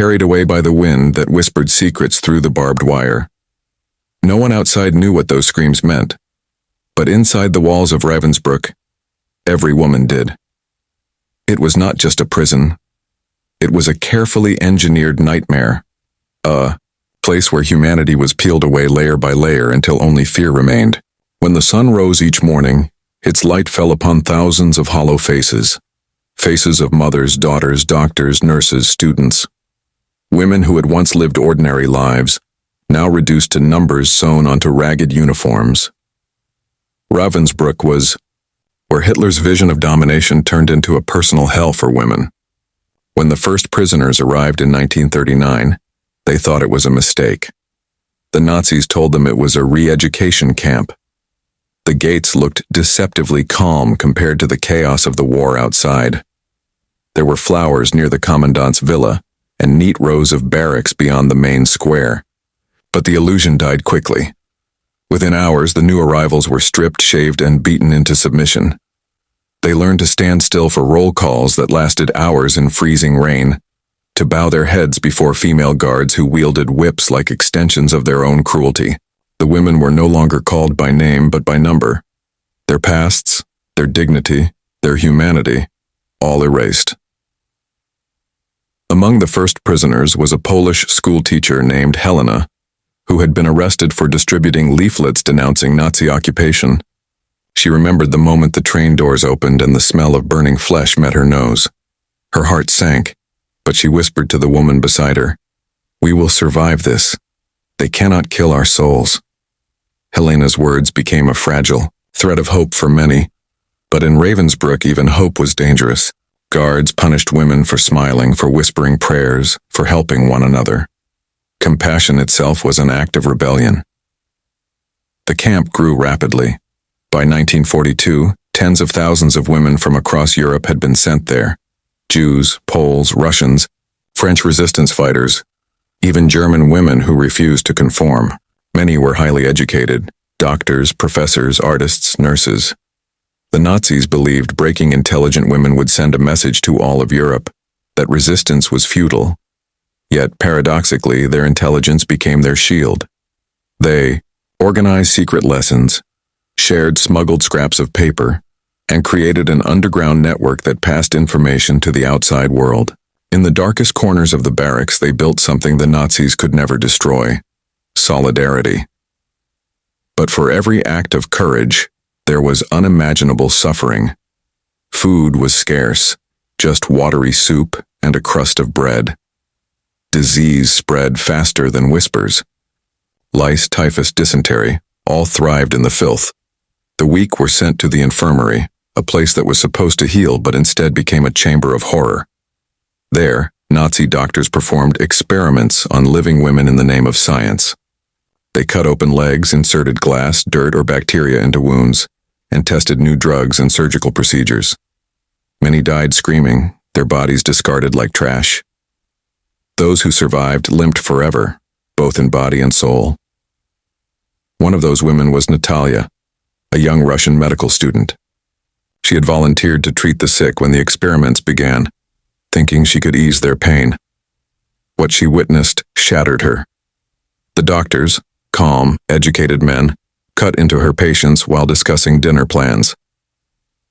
carried away by the wind that whispered secrets through the barbed wire. No one outside knew what those screams meant, but inside the walls of Ravensbrück, every woman did. It was not just a prison. It was a carefully engineered nightmare, a place where humanity was peeled away layer by layer until only fear remained. When the sun rose each morning, its light fell upon thousands of hollow faces. Faces of mothers, daughters, doctors, nurses, students. Women who had once lived ordinary lives, now reduced to numbers sewn onto ragged uniforms. Ravensbrück was where Hitler's vision of domination turned into a personal hell for women. When the first prisoners arrived in 1939, they thought it was a mistake. The Nazis told them it was a re-education camp. The gates looked deceptively calm compared to the chaos of the war outside. There were flowers near the commandant's villa and neat rows of barracks beyond the main square. But the illusion died quickly. Within hours, the new arrivals were stripped, shaved, and beaten into submission. They learned to stand still for roll calls that lasted hours in freezing rain, to bow their heads before female guards who wielded whips like extensions of their own cruelty. The women were no longer called by name but by number. Their pasts, their dignity, their humanity, all erased. Among the first prisoners was a Polish schoolteacher named Helena, who had been arrested for distributing leaflets denouncing Nazi occupation. She remembered the moment the train doors opened and the smell of burning flesh met her nose. Her heart sank, but she whispered to the woman beside her, "We will survive this. They cannot kill our souls." Helena's words became a fragile thread of hope for many, but in Ravensbrück even hope was dangerous. Guards punished women for smiling, for whispering prayers, for helping one another. Compassion itself was an act of rebellion. The camp grew rapidly. By 1942, tens of thousands of women from across Europe had been sent there. Jews, Poles, Russians, French resistance fighters, even German women who refused to conform. Many were highly educated, doctors, professors, artists, nurses. The Nazis believed breaking intelligent women would send a message to all of Europe, that resistance was futile. Yet, paradoxically, their intelligence became their shield. They organized secret lessons, shared smuggled scraps of paper, and created an underground network that passed information to the outside world. In the darkest corners of the barracks, they built something the Nazis could never destroy: solidarity. But for every act of courage, there was unimaginable suffering. Food was scarce, just watery soup and a crust of bread. Disease spread faster than whispers. Lice, typhus, dysentery, all thrived in the filth. The weak were sent to the infirmary, a place that was supposed to heal but instead became a chamber of horror. There, Nazi doctors performed experiments on living women in the name of science. They cut open legs, inserted glass, dirt, or bacteria into wounds, and tested new drugs and surgical procedures. Many died screaming, their bodies discarded like trash. Those who survived limped forever, both in body and soul. One of those women was Natalia, a young Russian medical student. She had volunteered to treat the sick when the experiments began, thinking she could ease their pain. What she witnessed shattered her. The doctors, calm, educated men, cut into her patients while discussing dinner plans.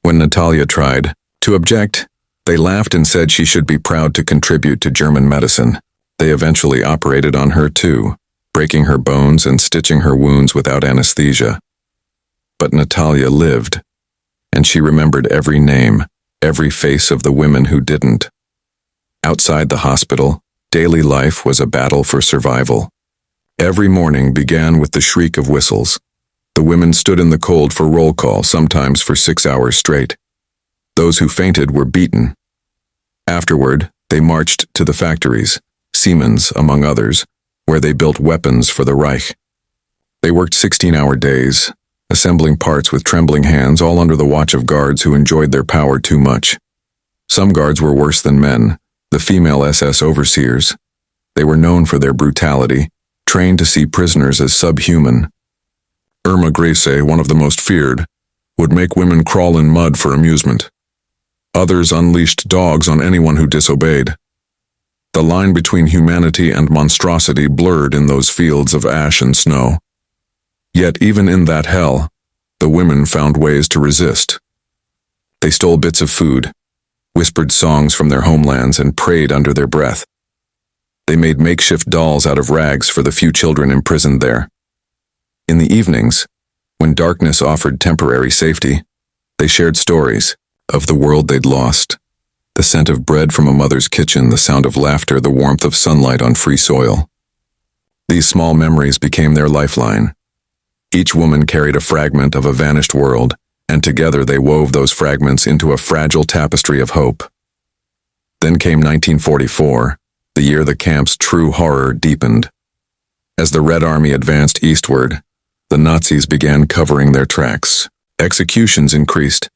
When Natalia tried to object, they laughed and said she should be proud to contribute to German medicine. They eventually operated on her too, breaking her bones and stitching her wounds without anesthesia. But Natalia lived, and she remembered every name, every face of the women who didn't. Outside the hospital, daily life was a battle for survival. Every morning began with the shriek of whistles. The women stood in the cold for roll call, sometimes for 6 hours straight. Those who fainted were beaten. Afterward, they marched to the factories, Siemens among others, where they built weapons for the Reich. They worked 16-hour days, assembling parts with trembling hands, all under the watch of guards who enjoyed their power too much. Some guards were worse than men, the female SS overseers. They were known for their brutality, trained to see prisoners as subhuman. Irma Grace, one of the most feared, would make women crawl in mud for amusement. Others unleashed dogs on anyone who disobeyed. The line between humanity and monstrosity blurred in those fields of ash and snow. Yet even in that hell, the women found ways to resist. They stole bits of food, whispered songs from their homelands, and prayed under their breath. They made makeshift dolls out of rags for the few children imprisoned there. In the evenings, when darkness offered temporary safety, they shared stories of the world they'd lost. The scent of bread from a mother's kitchen, the sound of laughter, the warmth of sunlight on free soil. These small memories became their lifeline. Each woman carried a fragment of a vanished world, and together they wove those fragments into a fragile tapestry of hope. Then came 1944, the year the camp's true horror deepened. As the Red Army advanced eastward, the Nazis began covering their tracks. Executions increased.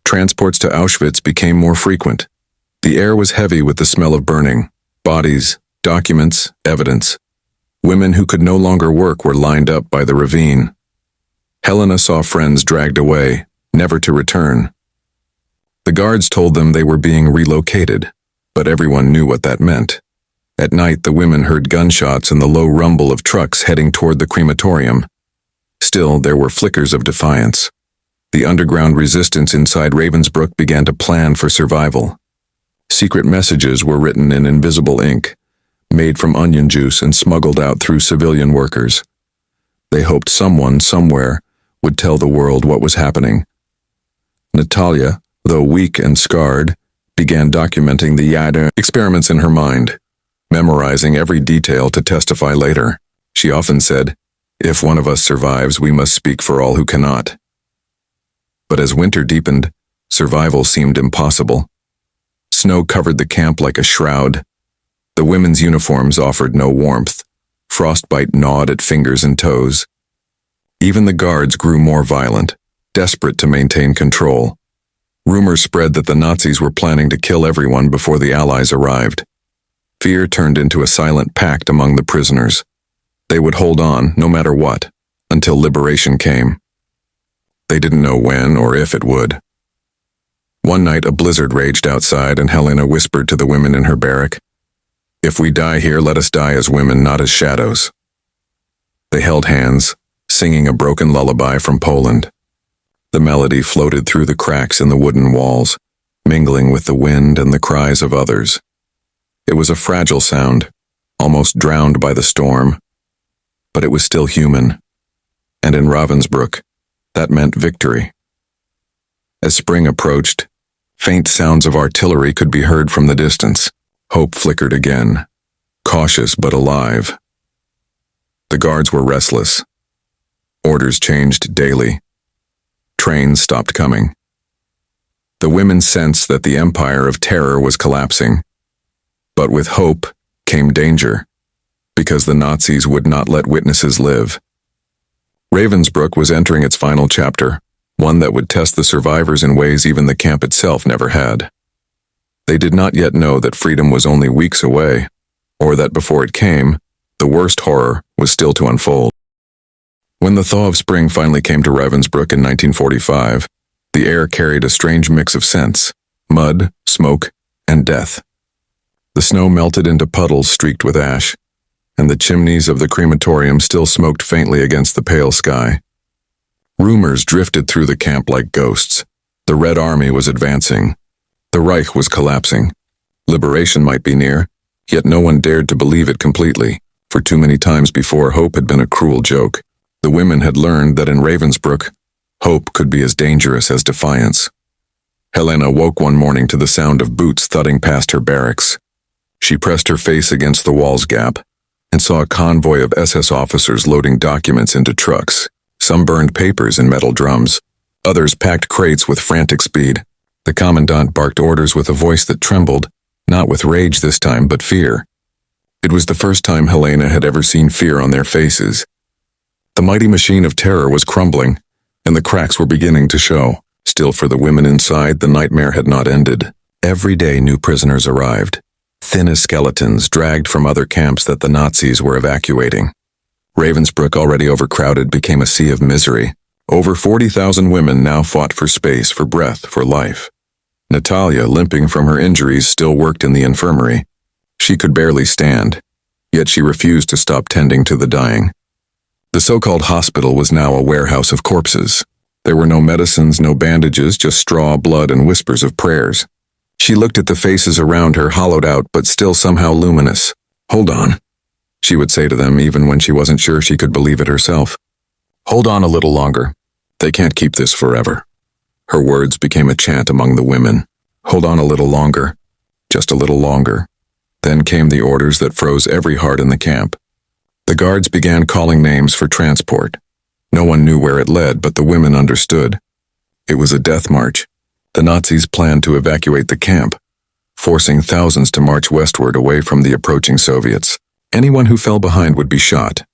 Transports to Auschwitz became more frequent. The air was heavy with the smell of burning. Bodies, documents, evidence. Women who could no longer work were lined up by the ravine. Helena saw friends dragged away, never to return. The guards told them they were being relocated, but everyone knew what that meant. At night, the women heard gunshots and the low rumble of trucks heading toward the crematorium. Still, there were flickers of defiance. The underground resistance inside Ravensbrück began to plan for survival. Secret messages were written in invisible ink, made from onion juice and smuggled out through civilian workers. They hoped someone, somewhere, would tell the world what was happening. Natalia, though weak and scarred, began documenting the Yada experiments in her mind, memorizing every detail to testify later. She often said, "If one of us survives, we must speak for all who cannot." But as winter deepened, survival seemed impossible. Snow covered the camp like a shroud. The women's uniforms offered no warmth. Frostbite gnawed at fingers and toes. Even the guards grew more violent, desperate to maintain control. Rumors spread that the Nazis were planning to kill everyone before the Allies arrived. Fear turned into a silent pact among the prisoners. They would hold on, no matter what, until liberation came. They didn't know when or if it would. One night a blizzard raged outside, and Helena whispered to the women in her barrack, "If we die here, let us die as women, not as shadows." They held hands, singing a broken lullaby from Poland. The melody floated through the cracks in the wooden walls, mingling with the wind and the cries of others. It was a fragile sound, almost drowned by the storm, but it was still human. And in Ravensbrück, that meant victory. As spring approached, faint sounds of artillery could be heard from the distance. Hope flickered again, cautious but alive. The guards were restless. Orders changed daily. Trains stopped coming. The women sensed that the empire of terror was collapsing. But with hope came danger, because the Nazis would not let witnesses live. Ravensbrück was entering its final chapter, one that would test the survivors in ways even the camp itself never had. They did not yet know that freedom was only weeks away, or that before it came, the worst horror was still to unfold. When the thaw of spring finally came to Ravensbrück in 1945, the air carried a strange mix of scents: mud, smoke, and death. The snow melted into puddles streaked with ash, and the chimneys of the crematorium still smoked faintly against the pale sky. Rumors drifted through the camp like ghosts. The Red Army was advancing. The Reich was collapsing. Liberation might be near, yet no one dared to believe it completely, for too many times before hope had been a cruel joke. The women had learned that in Ravensbrück, hope could be as dangerous as defiance. Helena woke one morning to the sound of boots thudding past her barracks. She pressed her face against the wall's gap and saw a convoy of SS officers loading documents into trucks. Some burned papers in metal drums. Others packed crates with frantic speed. The commandant barked orders with a voice that trembled, not with rage this time, but fear. It was the first time Helena had ever seen fear on their faces. The mighty machine of terror was crumbling, and the cracks were beginning to show. Still, for the women inside, the nightmare had not ended. Every day new prisoners arrived, thin as skeletons dragged from other camps that the Nazis were evacuating. Ravensbrück, already overcrowded, became a sea of misery. Over 40,000 women now fought for space, for breath, for life. Natalia, limping from her injuries, still worked in the infirmary. She could barely stand, yet she refused to stop tending to the dying. The so-called hospital was now a warehouse of corpses. There were no medicines, no bandages, just straw, blood, and whispers of prayers. She looked at the faces around her, hollowed out but still somehow luminous. "Hold on," she would say to them even when she wasn't sure she could believe it herself. "Hold on a little longer. They can't keep this forever." Her words became a chant among the women. Hold on a little longer. Just a little longer. Then came the orders that froze every heart in the camp. The guards began calling names for transport. No one knew where it led, but the women understood. It was a death march. The Nazis planned to evacuate the camp, forcing thousands to march westward away from the approaching Soviets. Anyone who fell behind would be shot.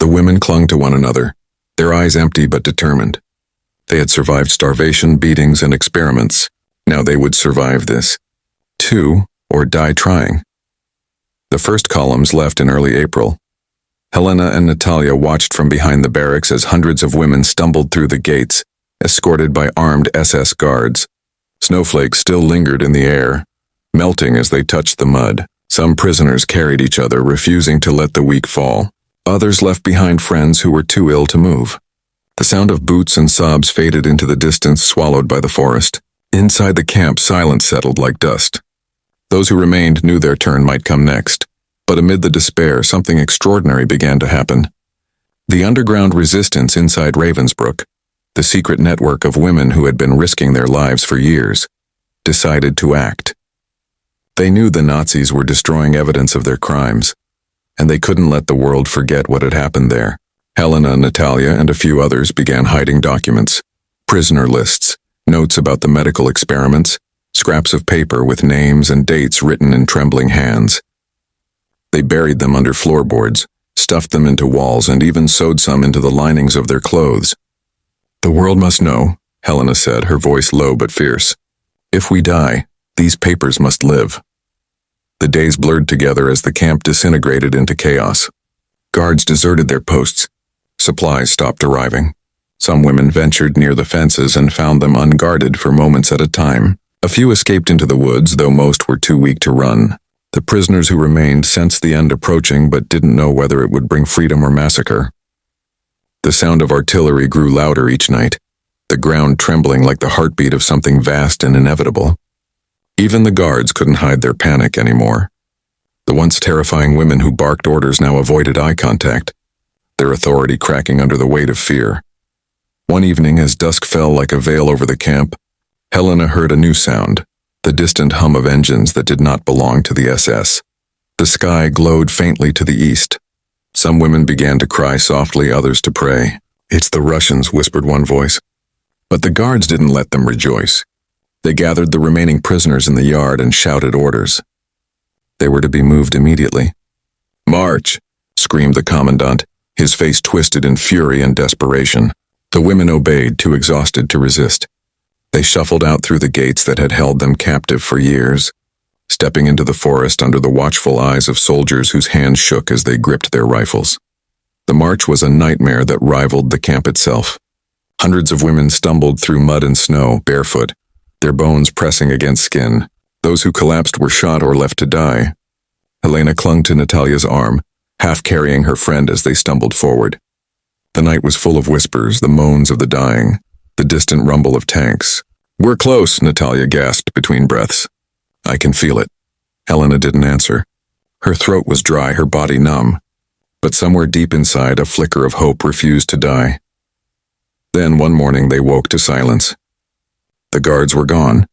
The women clung to one another, their eyes empty but determined. They had survived starvation, beatings, and experiments. Now they would survive this, too, or die trying. The first columns left in early April. Helena and Natalia watched from behind the barracks as hundreds of women stumbled through the gates, escorted by armed SS guards. Snowflakes still lingered in the air, melting as they touched the mud. Some prisoners carried each other, refusing to let the weak fall. Others left behind friends who were too ill to move. The sound of boots and sobs faded into the distance, swallowed by the forest. Inside the camp, silence settled like dust. Those who remained knew their turn might come next. But amid the despair, something extraordinary began to happen. The underground resistance inside Ravensbrück, the secret network of women who had been risking their lives for years, decided to act. They knew the Nazis were destroying evidence of their crimes, and they couldn't let the world forget what had happened there. Helena, Natalia, and a few others began hiding documents, prisoner lists, notes about the medical experiments, scraps of paper with names and dates written in trembling hands. They buried them under floorboards, stuffed them into walls, and even sewed some into the linings of their clothes. "The world must know," Helena said, her voice low but fierce. "If we die, these papers must live." The days blurred together as the camp disintegrated into chaos. Guards deserted their posts. Supplies stopped arriving. Some women ventured near the fences and found them unguarded for moments at a time. A few escaped into the woods, though most were too weak to run. The prisoners who remained sensed the end approaching but didn't know whether it would bring freedom or massacre. The sound of artillery grew louder each night, the ground trembling like the heartbeat of something vast and inevitable. Even the guards couldn't hide their panic anymore. The once terrifying women who barked orders now avoided eye contact, their authority cracking under the weight of fear. One evening, as dusk fell like a veil over the camp, Helena heard a new sound. The distant hum of engines that did not belong to the SS. The sky glowed faintly to the east. Some women began to cry softly, others to pray. "It's the Russians," whispered one voice. But the guards didn't let them rejoice. They gathered the remaining prisoners in the yard and shouted orders. They were to be moved immediately. "March!" screamed the commandant, his face twisted in fury and desperation. The women obeyed, too exhausted to resist. They shuffled out through the gates that had held them captive for years, stepping into the forest under the watchful eyes of soldiers whose hands shook as they gripped their rifles. The march was a nightmare that rivaled the camp itself. Hundreds of women stumbled through mud and snow, barefoot, their bones pressing against skin. Those who collapsed were shot or left to die. Helena clung to Natalia's arm, half carrying her friend as they stumbled forward. The night was full of whispers, the moans of the dying, the distant rumble of tanks. "We're close," Natalia gasped between breaths. "I can feel it." Helena didn't answer. Her throat was dry, her body numb. But somewhere deep inside, a flicker of hope refused to die. Then one morning they woke to silence. The guards were gone.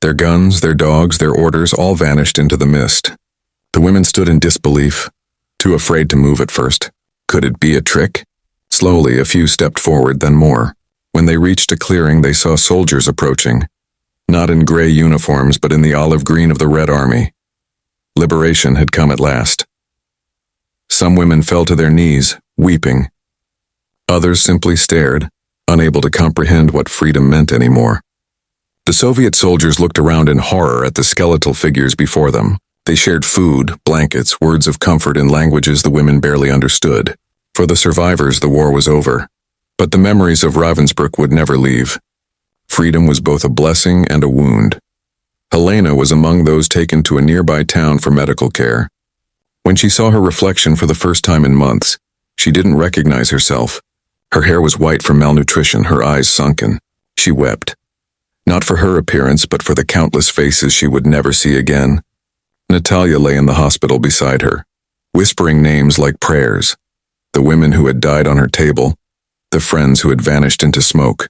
Their guns, their dogs, their orders all vanished into the mist. The women stood in disbelief, too afraid to move at first. Could it be a trick? Slowly, a few stepped forward, then more. When they reached a clearing, they saw soldiers approaching, not in gray uniforms, but in the olive green of the Red Army. Liberation had come at last. Some women fell to their knees, weeping. Others simply stared, unable to comprehend what freedom meant anymore. The Soviet soldiers looked around in horror at the skeletal figures before them. They shared food, blankets, words of comfort in languages the women barely understood. For the survivors, the war was over. But the memories of Ravensbrück would never leave. Freedom was both a blessing and a wound. Helena was among those taken to a nearby town for medical care. When she saw her reflection for the first time in months, she didn't recognize herself. Her hair was white from malnutrition, her eyes sunken. She wept. Not for her appearance, but for the countless faces she would never see again. Natalia lay in the hospital beside her, whispering names like prayers. The women who had died on her table, the friends who had vanished into smoke.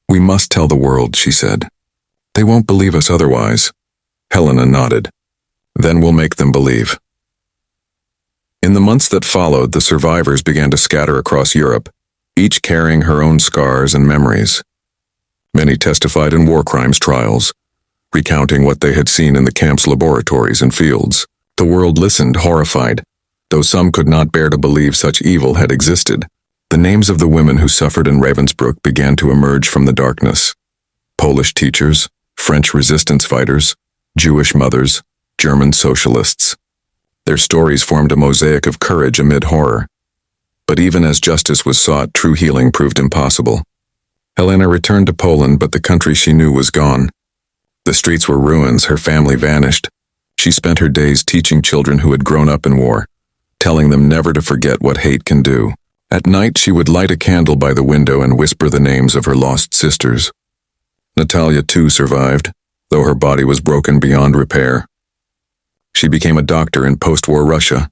"We must tell the world," she said. "They won't believe us otherwise." Helena nodded. "Then we'll make them believe." In the months that followed, the survivors began to scatter across Europe, each carrying her own scars and memories. Many testified in war crimes trials, recounting what they had seen in the camp's laboratories and fields. The world listened, horrified, though some could not bear to believe such evil had existed. The names of the women who suffered in Ravensbrück began to emerge from the darkness. Polish teachers, French resistance fighters, Jewish mothers, German socialists. Their stories formed a mosaic of courage amid horror. But even as justice was sought, true healing proved impossible. Helena returned to Poland, but the country she knew was gone. The streets were ruins, her family vanished. She spent her days teaching children who had grown up in war, telling them never to forget what hate can do. At night, she would light a candle by the window and whisper the names of her lost sisters. Natalia, too, survived, though her body was broken beyond repair. She became a doctor in post-war Russia,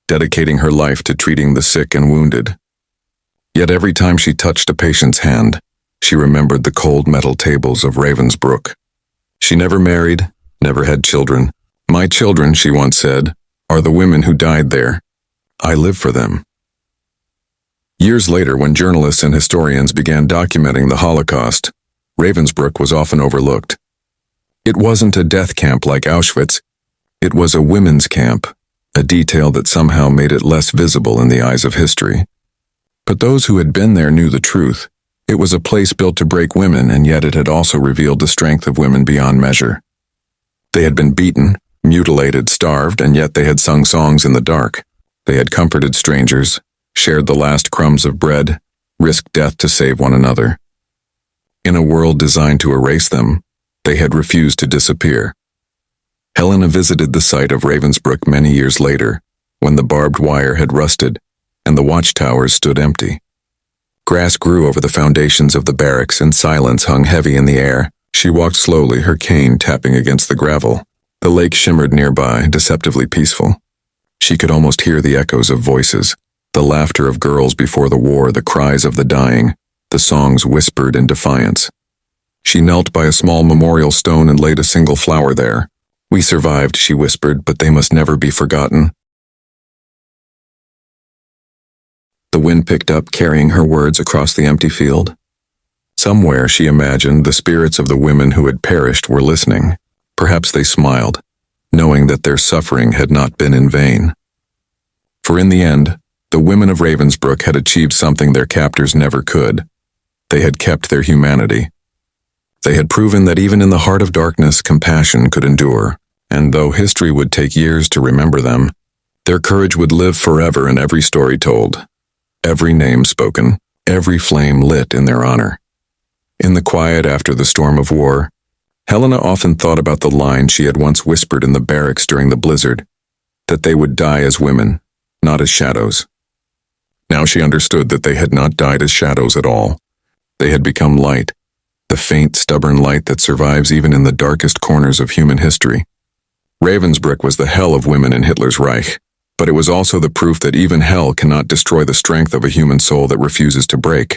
dedicating her life to treating the sick and wounded. Yet every time she touched a patient's hand, she remembered the cold metal tables of Ravensbrück. She never married, never had children. "My children," she once said, "are the women who died there. I live for them." Years later, when journalists and historians began documenting the Holocaust, Ravensbrück was often overlooked. It wasn't a death camp like Auschwitz. It was a women's camp, a detail that somehow made it less visible in the eyes of history. But those who had been there knew the truth. It was a place built to break women, and yet it had also revealed the strength of women beyond measure. They had been beaten, mutilated, starved, and yet they had sung songs in the dark. They had comforted strangers, shared the last crumbs of bread, risked death to save one another. In a world designed to erase them, they had refused to disappear. Helena visited the site of Ravensbrück many years later, when the barbed wire had rusted and the watchtowers stood empty. Grass grew over the foundations of the barracks and silence hung heavy in the air. She walked slowly, her cane tapping against the gravel. The lake shimmered nearby, deceptively peaceful. She could almost hear the echoes of voices, the laughter of girls before the war, the cries of the dying, the songs whispered in defiance. She knelt by a small memorial stone and laid a single flower there. "We survived," she whispered, "but they must never be forgotten." The wind picked up, carrying her words across the empty field. Somewhere, she imagined, the spirits of the women who had perished were listening. Perhaps they smiled, knowing that their suffering had not been in vain. For in the end, the women of Ravensbrück had achieved something their captors never could. They had kept their humanity. They had proven that even in the heart of darkness, compassion could endure, and though history would take years to remember them, their courage would live forever in every story told, every name spoken, every flame lit in their honor. In the quiet after the storm of war, Helena often thought about the line she had once whispered in the barracks during the blizzard, that they would die as women, not as shadows. Now she understood that they had not died as shadows at all. They had become light, the faint, stubborn light that survives even in the darkest corners of human history. Ravensbrück was the hell of women in Hitler's Reich, but it was also the proof that even hell cannot destroy the strength of a human soul that refuses to break.